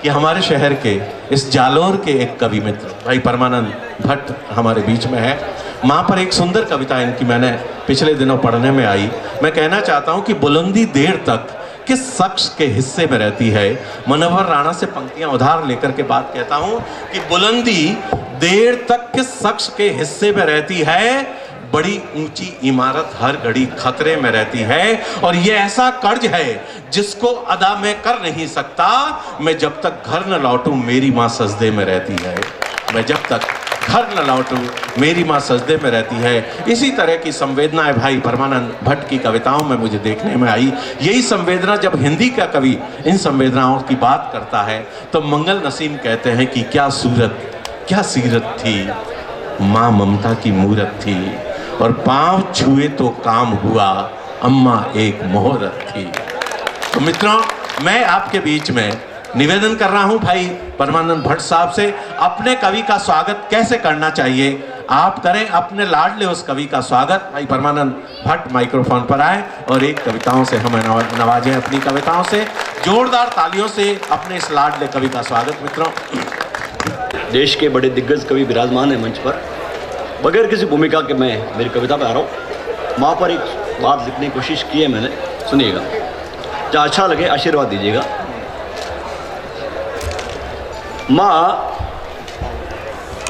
कि हमारे शहर के इस जालोर के एक कवि मित्र भाई परमानंद भट्ट हमारे बीच में है। माँ पर एक सुंदर कविता इनकी मैंने पिछले दिनों पढ़ने में आई। मैं कहना चाहता हूँ कि बुलंदी देर तक किस शख्स के हिस्से में रहती है। मनोहर राणा से पंक्तियां उधार लेकर के बात कहता हूँ कि बुलंदी देर तक किस शख्स के हिस्से में रहती है, बड़ी ऊंची इमारत हर घड़ी खतरे में रहती है। और ये ऐसा कर्ज है जिसको अदा मैं कर नहीं सकता। मैं जब तक घर न लौटूं मेरी माँ सजदे में रहती है। मैं जब तक घर न लौटूं मेरी माँ सजदे में रहती है। इसी तरह की संवेदनाएं भाई परमानंद भट्ट की कविताओं में मुझे देखने में आई। यही संवेदना जब हिंदी का कवि इन संवेदनाओं की बात करता है तो मंगल नसीम कहते हैं कि क्या सूरत क्या सीरत थी, माँ ममता की मूरत थी, और पांव छुए तो काम हुआ, अम्मा एक मोहरत थी। तो मित्रों, मैं आपके बीच में निवेदन कर रहा हूं भाई परमानंद भट्ट साहब से, अपने कवि का स्वागत कैसे करना चाहिए आप करें। अपने लाडले उस कवि का स्वागत। भाई परमानंद भट्ट माइक्रोफोन पर आए और एक कविताओं से हमें नवाजें। अपनी कविताओं से जोरदार तालियों से अपने इस लाडले कवि का स्वागत। मित्रों, देश के बड़े दिग्गज कवि विराजमान है मंच पर। बगैर किसी भूमिका के मैं मेरी कविता पे आ रहा हूँ। माँ पर एक बात लिखने की कोशिश की है मैंने, सुनिएगा, जहाँ अच्छा लगे आशीर्वाद दीजिएगा।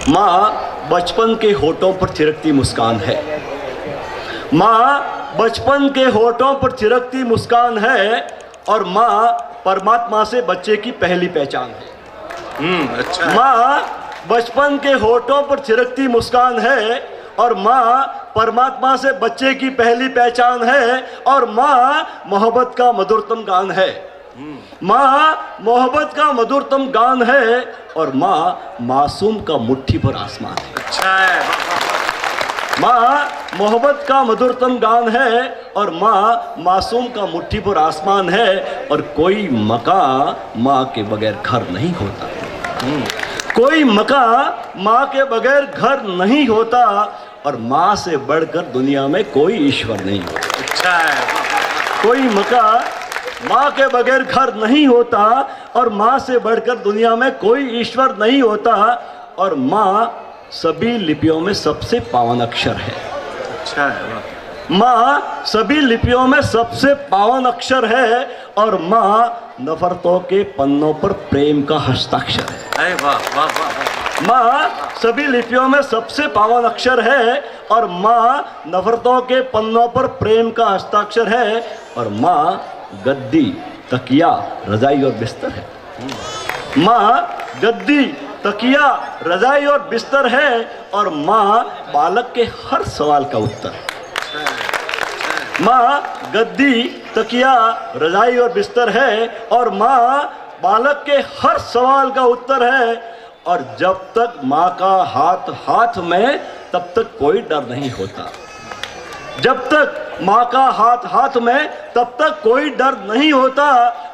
माँ बचपन के होठों पर थिरकती मुस्कान है। माँ बचपन के होठों पर थिरकती मुस्कान है, और माँ परमात्मा से बच्चे की पहली पहचान है। अच्छा। माँ बचपन के होठों पर थिरकती मुस्कान है, और माँ परमात्मा से बच्चे की पहली पहचान है, और माँ मोहब्बत का मधुरतम गान है। माँ मोहब्बत का मधुरतम गान है, और माँ मासूम का मुट्ठी पर आसमान है। अच्छा है। माँ मोहब्बत का मधुरतम गान है, और माँ मासूम का मुट्ठी पर आसमान है, और कोई मकान माँ के बगैर घर नहीं होता। कोई मकान माँ के बगैर घर नहीं होता, और माँ से बढ़कर दुनिया में कोई ईश्वर नहीं होता। अच्छा है। कोई मकान माँ के बगैर घर नहीं होता, और माँ से बढ़कर दुनिया में कोई ईश्वर नहीं होता, और माँ सभी लिपियों में सबसे पावन अक्षर है। अच्छा है। माँ सभी लिपियों में सबसे पावन अक्षर है, और माँ नफरतों के पन्नों पर प्रेम का हस्ताक्षर है। अरे वाह वाह वाह। माँ सभी लिपियों में सबसे पावन अक्षर है, और माँ नफरतों के पन्नों पर प्रेम का हस्ताक्षर है, और माँ गद्दी, तकिया, रजाई और बिस्तर है। माँ गद्दी, तकिया, रजाई और बिस्तर है, और माँ बालक के हर सवाल का उत्तर है। माँ गद्दी, तकिया, रजाई और बिस्तर है, और माँ बालक के हर सवाल का उत्तर है, और जब तक माँ का हाथ हाथ में तब तक कोई डर नहीं होता। जब तक माँ का हाथ हाथ में तब तक कोई डर नहीं होता,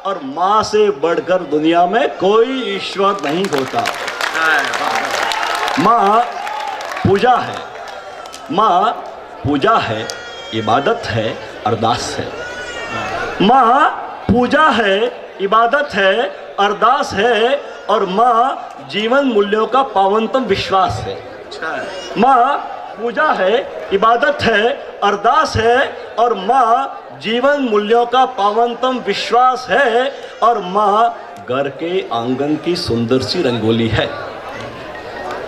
और माँ से बढ़कर दुनिया में कोई ईश्वर नहीं होता। माँ पूजा है। माँ पूजा है, इबादत है, अरदास है। माँ पूजा है, इबादत है, अरदास है, और माँ जीवन मूल्यों का पावनतम विश्वास है। माँ पूजा है, इबादत है, अरदास है, और माँ जीवन मूल्यों का पावनतम विश्वास है, और माँ घर के आंगन की सुंदर सी रंगोली है।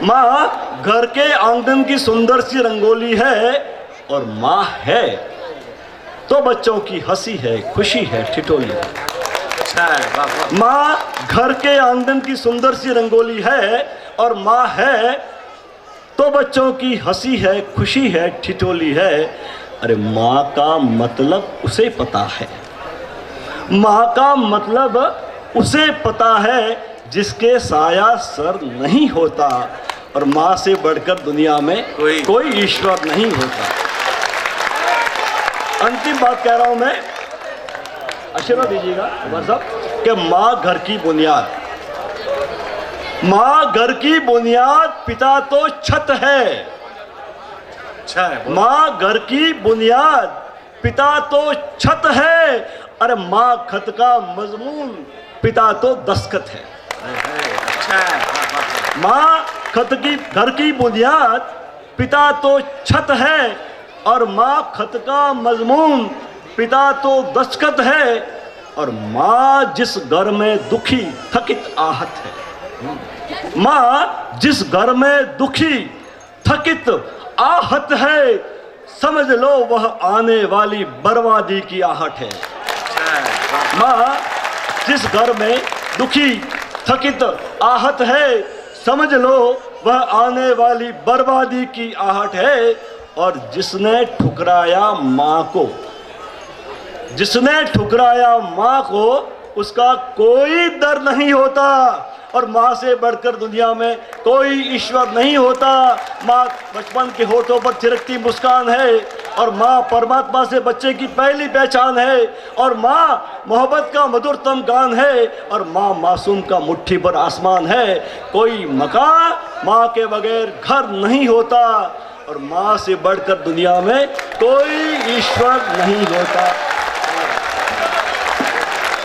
माँ घर के आंगन की सुंदर सी रंगोली है, और माँ है तो बच्चों की हंसी है, खुशी है, ठिठोली है। माँ घर के आंगन की सुंदर सी रंगोली है, और माँ है तो बच्चों की हंसी है, खुशी है, ठिठोली है। अरे माँ का मतलब उसे पता है। माँ का मतलब उसे पता है जिसके साया सर नहीं होता, और माँ से बढ़कर दुनिया में कोई ईश्वर नहीं होता। अंतिम बात कह रहा हूं मैं, आशीर्वाद दीजिएगा साहब, कि माँ घर की बुनियाद। माँ घर की बुनियाद, पिता तो छत है। अच्छा है। माँ घर की बुनियाद, पिता तो छत है। अरे माँ खत का मजमून, पिता तो दस्तखत है। माँ घर की बुनियाद, पिता तो छत है, और माँ खत का मजमून, पिता तो दस्तखत है, और माँ जिस घर में दुखी थकित आहत है। माँ जिस घर में दुखी थकित आहत है, समझ लो वह आने वाली बर्बादी की आहट है। माँ जिस घर में दुखी थकित आहत है, समझ लो वह आने वाली बर्बादी की आहट है। और जिसने ठुकराया माँ को, जिसने ठुकराया माँ को, उसका कोई डर नहीं होता, और माँ से बढ़कर दुनिया में कोई ईश्वर नहीं होता। माँ बचपन के होठों पर थिरकती मुस्कान है, और माँ परमात्मा से बच्चे की पहली पहचान है, और माँ मोहब्बत का मधुरतम गान है, और माँ मासूम का मुट्ठी पर आसमान है। कोई मकान माँ के बगैर घर नहीं होता, और माँ से बढ़कर दुनिया में कोई ईश्वर नहीं होता।